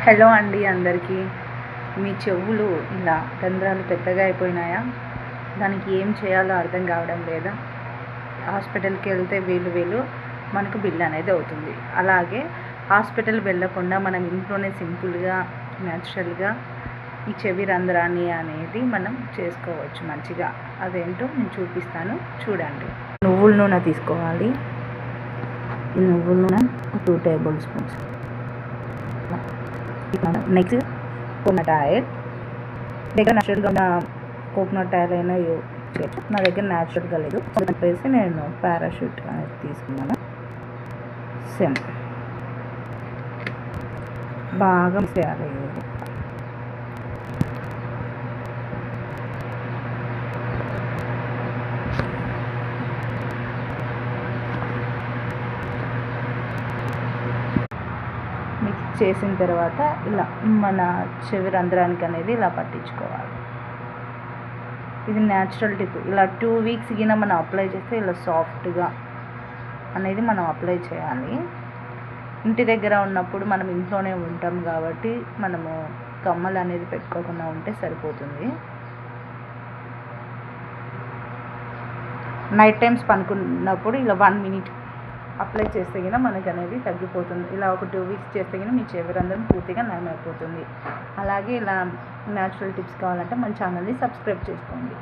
Hello అండి అందరికీ. మీ చెవులు ఇలా రంధ్రాలు పెద్దగా అయిపోయినాయా? దానికి ఏం చేయాలో అర్థం కావడం లేదా? హాస్పిటల్కి వెళ్తే వేలు మనకు బిల్ అనేది అవుతుంది. అలాగే హాస్పిటల్ వెళ్ళకుండా మనం ఇంట్లోనే సింపుల్గా న్యాచురల్గా ఈ చెవి రంధ్రాన్ని అనేది మనం చేసుకోవచ్చు మంచిగా. అదేంటో నేను చూపిస్తాను, చూడండి. నువ్వుల నూనె తీసుకోవాలి. ఈ నువ్వుల నూనె 2 table spoons. Next coconut oil. దగ్గర న్యాచురల్గా ఉన్న కోకోనట్ ఆయిల్ అయినా యూజ్ చేయొచ్చు. నా దగ్గర న్యాచురల్గా లేదు, వేసి నేను పారాషూట్ అనేది తీసుకున్నాను. సేమ్ బాగా మిక్స్ చేయాలి. మిక్స్ చేసిన తర్వాత ఇలా మన చెవి రంధ్రానికి అనేది ఇలా పట్టించుకోవాలి. ఇది న్యాచురల్ టిప్. ఇలా 2 వీక్స్ గిన మనం అప్లై చేస్తే ఇలా సాఫ్ట్గా అనేది మనం అప్లై చేయాలి. ఇంటి దగ్గర ఉన్నప్పుడు మనం ఇంట్లోనే ఉంటాం కాబట్టి మనము కమ్మలు అనేది పెట్టుకోకుండా ఉంటే సరిపోతుంది. నైట్ టైమ్స్ పనుకున్నప్పుడు ఇలా 1 మినిట్ అప్లై చేస్తే గిన మనకి అనేది తగ్గిపోతుంది. ఇలా ఒక 2 వీక్స్ చేస్తే గిన మీ చెవి రంధ్రం పూర్తిగా నయమైపోతుంది. అలాగే ఇలా న్యాచురల్ టిప్స్ కావాలంటే మన ఛానల్ని సబ్స్క్రైబ్ చేసుకోండి.